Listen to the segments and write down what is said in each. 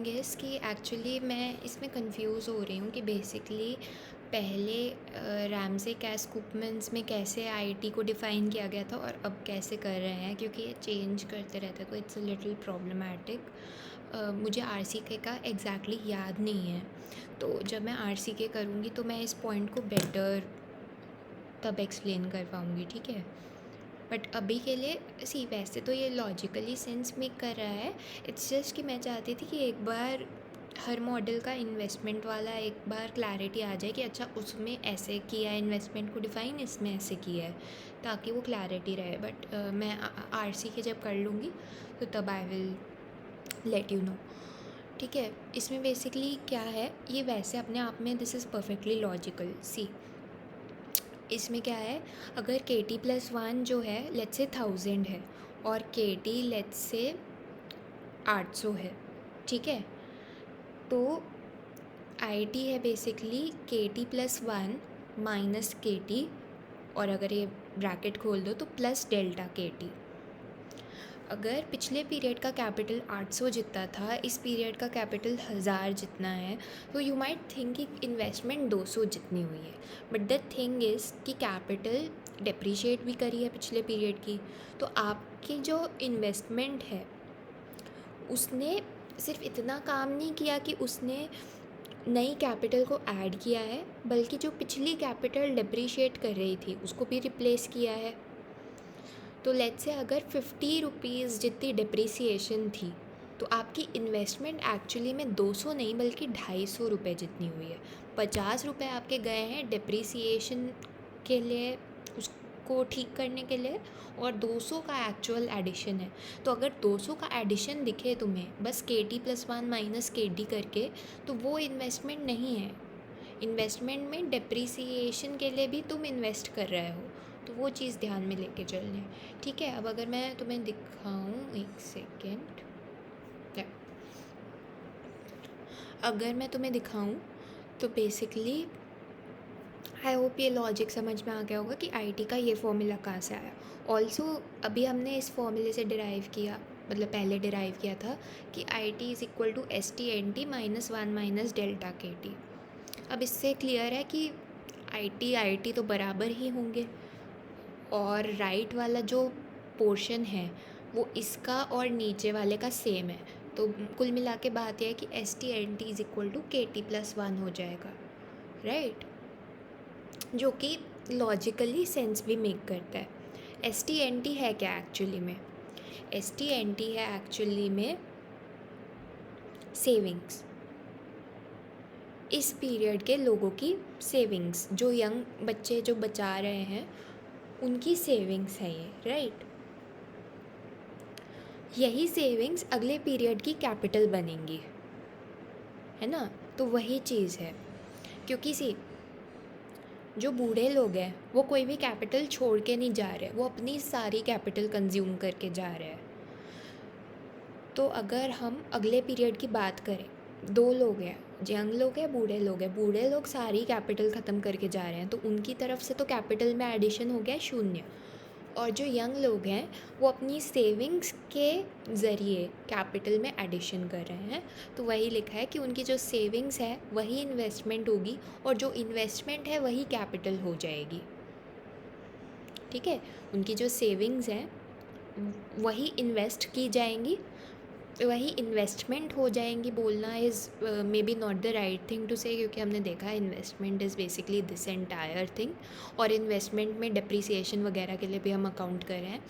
Guess कि actually मैं इसमें कंफ्यूज हो रही हूँ कि बेसिकली पहले रैमसे कैस कुपमन्स में कैसे आईटी को डिफ़ाइन किया गया था और अब कैसे कर रहे हैं, क्योंकि ये चेंज करते रहते हैं तो इट्स अ लिटिल प्रॉब्लमैटिक। मुझे आरसीके का एग्जैक्टली याद नहीं है, तो जब मैं आरसीके करूँगी तो मैं इस पॉइंट को बेटर तब एक्सप्लेन कर पाऊँगी, ठीक है। बट अभी के लिए वैसे तो ये लॉजिकली सेंस मेक कर रहा है। इट्स जस्ट कि मैं चाहती थी कि एक बार हर मॉडल का इन्वेस्टमेंट वाला एक बार क्लैरिटी आ जाए कि अच्छा उसमें ऐसे किया है इन्वेस्टमेंट को डिफ़ाइन, इसमें ऐसे किया है, ताकि वो क्लैरिटी रहे। बट मैं आरसी के जब कर लूँगी तो तब I will let you know, ठीक है। इसमें बेसिकली क्या है, ये वैसे अपने आप में दिस इज़ परफेक्टली लॉजिकल। सी इसमें क्या है, अगर के टी प्लस वन जो है लेट्स से 1000 है और के टी लेट्स से 800 है, ठीक है। तो आई टी है बेसिकली के टी प्लस वन माइनस के टी, और अगर ये ब्रैकेट खोल दो तो प्लस डेल्टा के टी। अगर पिछले पीरियड का कैपिटल 800 जितना था, इस पीरियड का कैपिटल 1000 जितना है, तो यू माइट थिंक कि इन्वेस्टमेंट 200 जितनी हुई है। बट द थिंग इज़ कि कैपिटल डिप्रिशिएट भी करी है पिछले पीरियड की, तो आपकी जो इन्वेस्टमेंट है उसने सिर्फ इतना काम नहीं किया कि उसने नई कैपिटल को ऐड किया है, बल्कि जो पिछली कैपिटल डिप्रिशिएट कर रही थी उसको भी रिप्लेस किया है। तो लेट्स से अगर 50 रुपीज़ जितनी डिप्रिसिएशन थी, तो आपकी इन्वेस्टमेंट एक्चुअली में 200 नहीं बल्कि 250 रुपये जितनी हुई है। 50 रुपये आपके गए हैं डिप्रिसिएशन के लिए, उसको ठीक करने के लिए, और 200 का एक्चुअल एडिशन है। तो अगर 200 का एडिशन दिखे तुम्हें बस के टी प्लस वन माइनस के डी करके, तो वो इन्वेस्टमेंट नहीं है। इन्वेस्टमेंट में डिप्रिसिएशन के लिए भी तुम इन्वेस्ट कर रहे हो, तो वो चीज़ ध्यान में लेके चलनी है, ठीक है। अब अगर मैं तुम्हें दिखाऊं, एक सेकेंड, अगर मैं तुम्हें दिखाऊं तो बेसिकली आई होप ये लॉजिक समझ में आ गया होगा कि आईटी का ये फॉर्मूला कहाँ से आया। ऑल्सो अभी हमने इस फॉर्मूले से डिराइव किया, मतलब पहले डिराइव किया था कि I T is equal to S T N T minus one minus delta K T. अब इससे क्लियर है कि आई टी तो बराबर ही होंगे, और राइट वाला जो पोर्शन है वो इसका और नीचे वाले का सेम है। तो कुल मिला के बात यह है कि S T N T is equal to K T plus one हो जाएगा, राइट, जो कि लॉजिकली सेंस भी मेक करता है। एस टी एन टी है क्या एक्चुअली में? एस टी एन टी है एक्चुअली में सेविंग्स, इस पीरियड के लोगों की सेविंग्स, जो यंग बच्चे जो बचा रहे हैं उनकी सेविंग्स है ये, राइट। यही सेविंग्स अगले पीरियड की कैपिटल बनेंगी, है ना। तो वही चीज़ है, क्योंकि जो बूढ़े लोग हैं वो कोई भी कैपिटल छोड़ के नहीं जा रहे, वो अपनी सारी कैपिटल कंज्यूम करके जा रहे हैं। तो अगर हम अगले पीरियड की बात करें, दो लोग हैं, यंग लोग हैं, बूढ़े लोग हैं। बूढ़े लोग सारी कैपिटल ख़त्म करके जा रहे हैं, तो उनकी तरफ से तो कैपिटल में एडिशन हो गया 0, और जो यंग लोग हैं वो अपनी सेविंग्स के ज़रिए कैपिटल में एडिशन कर रहे हैं। तो वही लिखा है कि उनकी जो सेविंग्स है वही इन्वेस्टमेंट होगी, और जो इन्वेस्टमेंट है वही कैपिटल हो जाएगी, ठीक है। उनकी जो सेविंग्स हैं वही इन्वेस्ट की जाएंगी, वही इन्वेस्टमेंट हो जाएंगी। बोलना is maybe not the right thing to say, क्योंकि हमने देखा है investment is basically this entire thing, और इन्वेस्टमेंट में डिप्रिसिएशन वगैरह के लिए भी हम अकाउंट कर रहे हैं।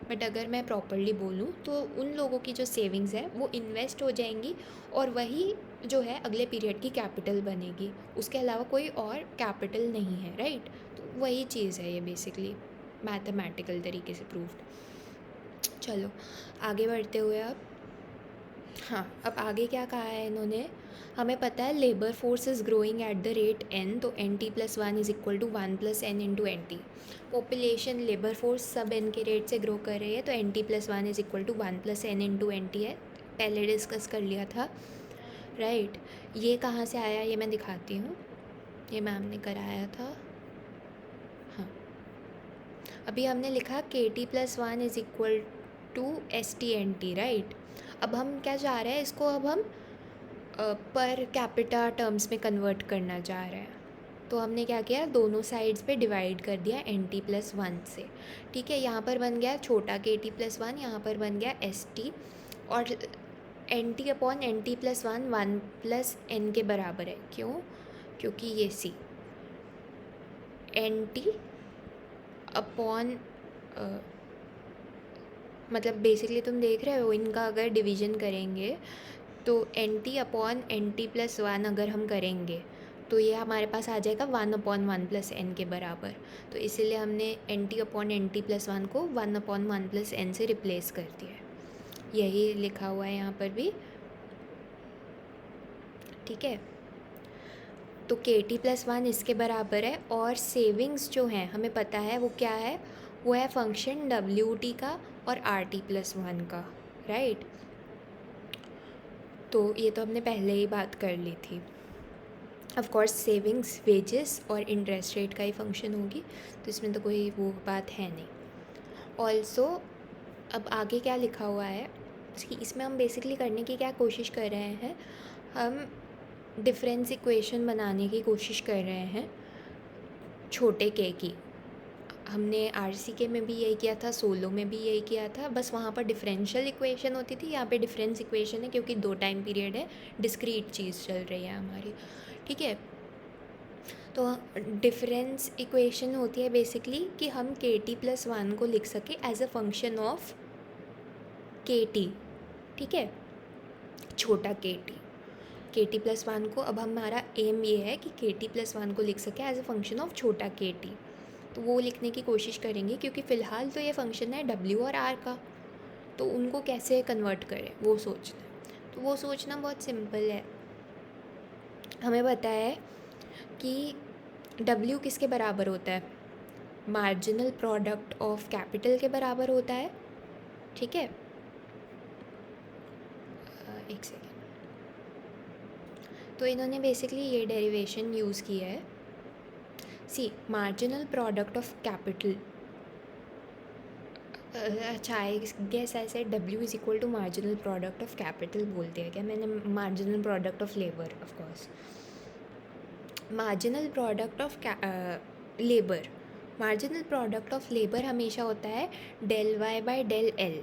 बट अगर मैं प्रॉपरली बोलूँ तो उन लोगों की जो सेविंग्स है वो इन्वेस्ट हो जाएंगी, और वही जो है अगले पीरियड की कैपिटल बनेगी, उसके अलावा कोई और कैपिटल नहीं है, राइट। तो वही चीज़ है ये बेसिकली मैथमेटिकल तरीके से प्रूव्ड। चलो आगे बढ़ते हुए अब, हाँ, अब आगे क्या कहा है इन्होंने, हमें पता है labour force is growing at the rate n, तो n t plus one is equal to one plus n into n t. Population labour force सब एन के रेट से ग्रो कर रही है, तो n t plus one is equal to one plus n into n t है, पहले डिस्कस कर लिया था, राइट। ये कहाँ से आया ये मैं दिखाती हूँ, ये मैम ने कराया था। हाँ, अभी हमने लिखा K T plus one is equal to S T N T, right. अब हम क्या चाह रहे हैं, इसको अब हम पर कैपिटा टर्म्स में कन्वर्ट करना चाह रहे हैं। तो हमने क्या किया, दोनों साइड्स पे डिवाइड कर दिया NT+1 से। ठीक है, यहाँ पर बन गया छोटा KT+1, यहाँ पर बन गया ST, और NT/NT+1 1 + n के बराबर है। क्यों? क्योंकि ये सी NT अपॉन मतलब बेसिकली तुम देख रहे हो, इनका अगर डिवीज़न करेंगे तो NT/NT+1 अगर हम करेंगे तो ये हमारे पास आ जाएगा 1/1 + n के बराबर। तो इसीलिए हमने NT/NT+1 को 1/1 + n से रिप्लेस कर दिया है। यही लिखा हुआ है यहाँ पर भी। ठीक है, तो KT+1 इसके बराबर है, और सेविंग्स जो हैं हमें पता है वो क्या है, वो है फंक्शन WT का और RT+1 का, राइट। तो ये तो हमने पहले ही बात कर ली थी। ऑफ कोर्स सेविंग्स वेजेस और इंटरेस्ट रेट का ही फंक्शन होगी, तो इसमें तो कोई वो बात है नहीं। ऑल्सो अब आगे क्या लिखा हुआ है, इसमें हम बेसिकली करने की क्या कोशिश कर रहे हैं, हम डिफरेंस इक्वेशन बनाने की कोशिश कर रहे हैं छोटे के की। हमने RCK में भी यही किया था, सोलो में भी यही किया था, बस वहाँ पर डिफरेंशियल इक्वेशन होती थी, यहाँ पे डिफरेंस इक्वेशन है क्योंकि 2 टाइम पीरियड है, डिस्क्रीट चीज़ चल रही है हमारी। ठीक है, तो डिफरेंस इक्वेशन होती है बेसिकली कि हम KT+1 को लिख सके as a function of KT। ठीक है, छोटा KT+1 को, अब हमारा एम ये है कि KT+1 को लिख सके एज अ फंक्शन ऑफ छोटा KT। तो वो लिखने की कोशिश करेंगे, क्योंकि फ़िलहाल तो ये फंक्शन है W और R का, तो उनको कैसे कन्वर्ट करें वो सोचना है। तो वो सोचना बहुत सिंपल है। हमें पता है कि W किसके बराबर होता है, मार्जिनल प्रोडक्ट ऑफ कैपिटल के बराबर होता है। ठीक है, एक सेकेंड। तो इन्होंने बेसिकली ये डेरिवेशन यूज़ किया है। See marginal product of capital, अच्छा I guess I said W = marginal product of capital बोल दिया क्या मैंने, marginal product of labour, of course marginal product of labour. Marginal product of labour हमेशा होता है ∂Y/∂L,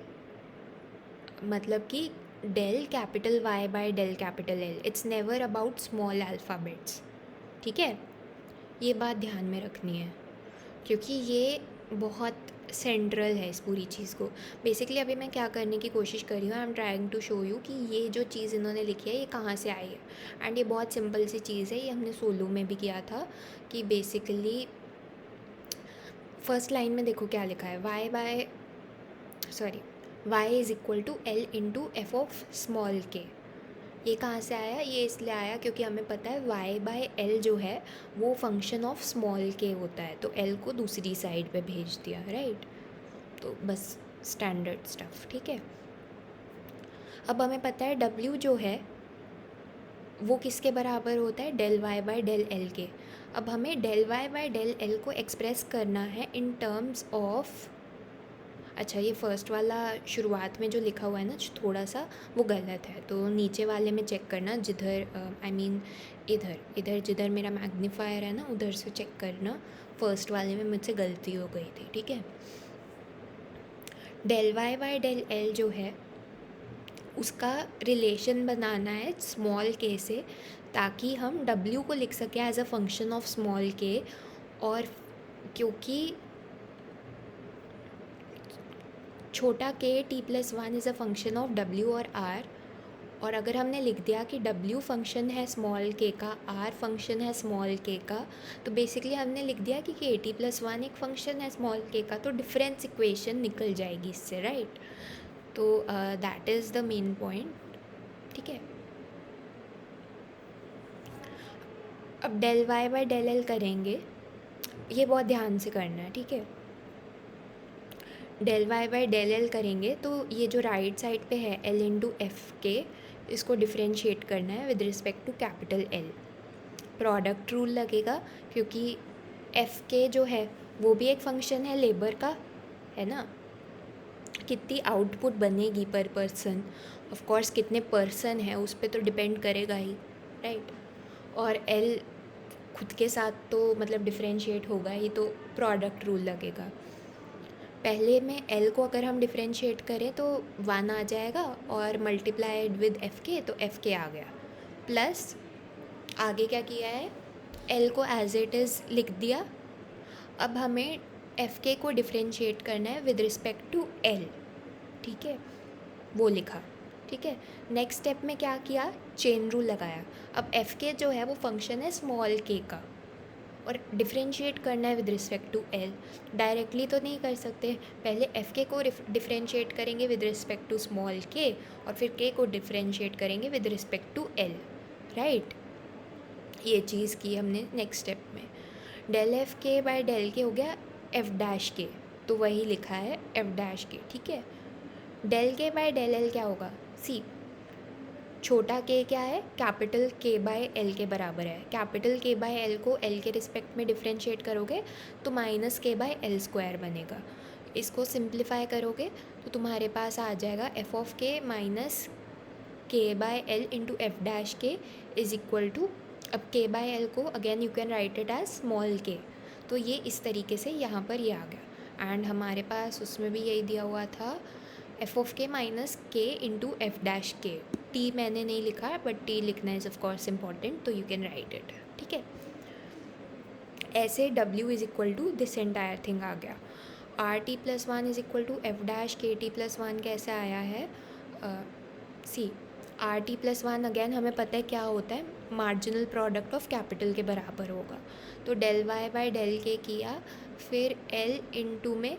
मतलब कि ∂Y/L। It's never about small alphabets. ठीक है, ये बात ध्यान में रखनी है क्योंकि ये बहुत सेंट्रल है इस पूरी चीज़ को। बेसिकली अभी मैं क्या करने की कोशिश कर रही हूँ, I am trying to show you कि ये जो चीज़ इन्होंने लिखी है ये कहाँ से आई है। एंड ये बहुत सिंपल सी चीज़ है, ये हमने सोलो में भी किया था कि बेसिकली फर्स्ट लाइन में देखो क्या लिखा है, y = L × f(k). ये कहाँ से आया, ये इसलिए आया क्योंकि हमें पता है y/L जो है वो फंक्शन ऑफ स्मॉल k होता है, तो L को दूसरी साइड पे भेज दिया, राइट। तो बस स्टैंडर्ड स्टफ। ठीक है, अब हमें पता है W जो है वो किसके बराबर होता है, ∂Y/∂L के। अब हमें ∂Y/∂L को एक्सप्रेस करना है इन टर्म्स ऑफ, अच्छा ये फर्स्ट वाला शुरुआत में जो लिखा हुआ है ना थोड़ा सा वो गलत है, तो नीचे वाले में चेक करना, जिधर आई मीन इधर जिधर मेरा मैग्नीफायर है ना उधर से चेक करना, फर्स्ट वाले में मुझसे गलती हो गई थी। ठीक है, ∂Y/∂L जो है उसका रिलेशन बनाना है स्मॉल k से, ताकि हम W को लिख सकें as a function of small k, और क्योंकि छोटा KT+1 is a function of W और R, और अगर हमने लिख दिया कि W फंक्शन है स्मॉल k का, R फंक्शन है स्मॉल k का, तो बेसिकली हमने लिख दिया कि KT+1 एक फंक्शन है स्मॉल k का, तो डिफरेंस इक्वेशन निकल जाएगी इससे, राइट। तो that is the main point. ठीक है, अब ∂Y/∂L करेंगे, ये बहुत ध्यान से करना है। ठीक है, ∂Y/∂L करेंगे तो ये जो राइट साइड पे है L × f(k), इसको डिफ्रेंशिएट करना है with respect to capital L। Product rule लगेगा क्योंकि f(k) जो है वो भी एक फंक्शन है लेबर का, है ना। कितनी आउटपुट बनेगी पर पर्सन, ऑफ कोर्स कितने पर्सन है उस पर तो डिपेंड करेगा ही, राइट। और एल खुद के साथ तो मतलब डिफरेंशिएट होगा ही, तो प्रोडक्ट रूल लगेगा। पहले में एल को अगर हम डिफरेंशिएट करें तो 1 आ जाएगा, और मल्टीप्लाइड विद एफ के तो एफ के आ गया, प्लस आगे क्या किया है, एल को एज इट इज़ लिख दिया। अब हमें एफ के को डिफरेंशिएट करना है विद रिस्पेक्ट टू एल, ठीक है, वो लिखा, ठीक है। नेक्स्ट स्टेप में क्या किया, चेन रूल लगाया। अब एफ के जो है वो फंक्शन है स्मॉल के का, और डिफरेंशिएट करना है with respect to L. Directly तो नहीं कर सकते, पहले एफ के को डिफरेंशिएट करेंगे विद रिस्पेक्ट टू स्मॉल के, और फिर के को डिफरेंशिएट करेंगे with respect to L, right. ये चीज़ की हमने नेक्स्ट स्टेप में। Del F K by del K हो गया एफ डैश के, तो वही लिखा है एफ डैश के, ठीक है। डेल के बाय डेल एल क्या होगा, सी छोटा के क्या है, कैपिटल के बाय एल के बराबर है। कैपिटल के बाय एल को एल के रिस्पेक्ट में डिफरेंशिएट करोगे तो minus K by L square बनेगा। इसको सिंप्लीफाई करोगे तो तुम्हारे पास आ जाएगा एफ ऑफ के minus K by L into F dash K is equal to, अब के बाय एल को again you can write it as small K, तो ये इस तरीके से यहाँ पर ये आ गया। एंड हमारे पास उसमें भी यही दिया हुआ था, एफ ऑफ के minus k into F dash k. T मैंने नहीं लिखा है, बट टी लिखना इज़ ऑफ कोर्स इम्पॉर्टेंट, तो यू कैन राइट इट, ठीक है। ऐसे डब्ल्यू is equal to this entire thing आ गया। R t plus 1 is equal to f dash k T plus 1 कैसे आया है, see r t plus 1 again हमें पता है क्या होता है, मार्जिनल प्रोडक्ट ऑफ कैपिटल के बराबर होगा। तो डेल वाई बाय डेल के किया, फिर एल इंटू में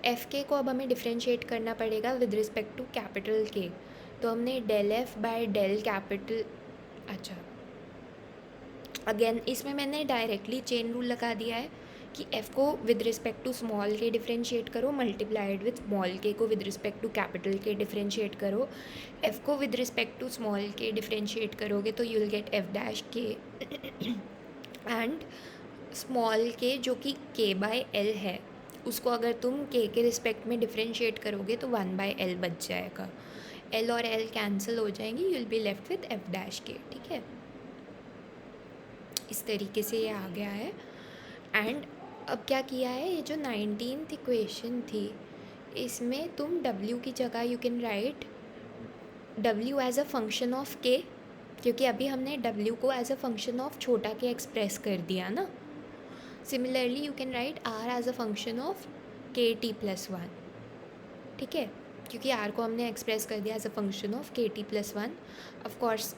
एफ के को अब हमें डिफरेंशिएट करना पड़ेगा with respect to capital K, तो हमने del F by del capital, अच्छा अगेन इसमें मैंने डायरेक्टली चेन रूल लगा दिया है कि एफ़ को विद रिस्पेक्ट टू स्मॉल के डिफरेंशिएट करो, मल्टीप्लाइड विद स्मॉल के को विद रिस्पेक्ट टू कैपिटल के डिफरेंशिएट करो। एफ़ को विद रिस्पेक्ट टू स्मॉल के डिफरेंशिएट करोगे तो you will get F dash के, एंड स्मॉल के जो कि के बाय एल है उसको अगर तुम के रिस्पेक्ट में डिफरेंशिएट करोगे तो 1 बाय एल बच जाएगा, एल और एल कैंसिल हो जाएंगी, you will be left with F dash के, ठीक है। इस तरीके से ये आ गया है। एंड अब क्या किया है, ये जो 19th इक्वेशन थी इसमें तुम w की जगह you can write w as a function of k, क्योंकि अभी हमने w को एज अ फंक्शन ऑफ छोटा के एक्सप्रेस कर दिया ना। Similarly you can write r as a function of K T plus 1, ठीक है, क्योंकि r को हमने एक्सप्रेस कर दिया as a function of K T plus 1। Of course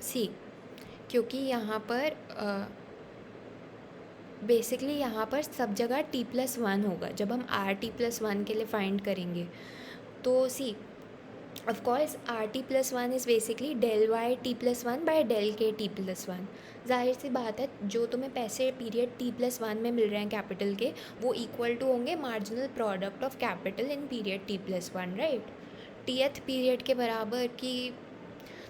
सी, क्योंकि यहाँ पर बेसिकली यहाँ पर सब जगह t प्लस 1 होगा जब हम r t प्लस 1 के लिए फाइंड करेंगे। तो see of course r t plus 1 is basically del y t plus 1 by del k T plus 1। जाहिर सी बात है जो तुम्हें पैसे पीरियड t प्लस 1 में मिल रहे हैं कैपिटल के, वो इक्वल टू होंगे marginal product of capital in period t plus 1, right. Tth period के बराबर कि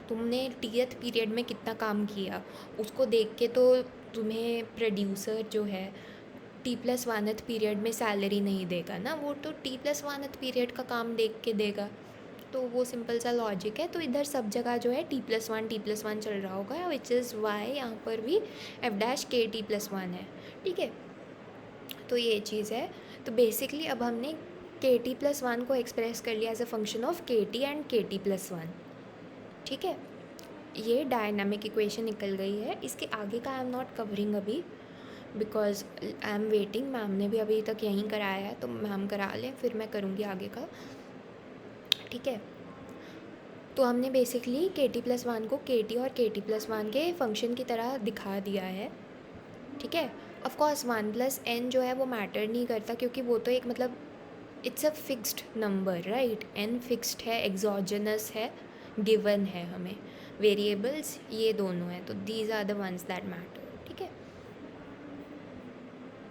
तुमने टीएथ पीरियड में कितना काम किया उसको देख के तो तुम्हें प्रोड्यूसर जो है टी प्लस 1th पीरियड में सैलरी नहीं देगा ना, वो तो टी प्लस 1th पीरियड का काम देख के देगा। तो वो सिंपल सा लॉजिक है। तो इधर सब जगह जो है t प्लस 1 चल रहा होगा, विच इज़ वाई यहाँ पर भी F dash k T plus 1 है, ठीक है। तो ये चीज़ है। तो बेसिकली अब हमने के टी प्लस 1 को एक्सप्रेस कर लिया as a function of K T and के टी प्लस 1, ठीक है। ये डायनामिक इक्वेशन निकल गई है। इसके आगे का आई एम नॉट कवरिंग अभी because I am waiting, ma'am ने भी अभी तक यहीं कराया है, तो मैम करा लें फिर मैं करूँगी आगे का, ठीक है। तो हमने बेसिकली के टी प्लस 1 को के टी और के टी प्लस 1 के फंक्शन की तरह दिखा दिया है, ठीक है। ऑफकोर्स 1 प्लस एन जो है वो मैटर नहीं करता, क्योंकि वो तो एक मतलब it's a fixed number, right. N fixed है, एग्जॉजनस है, गिवन है हमें। वेरिएबल्स ये दोनों हैं, तो these are the ones that matter.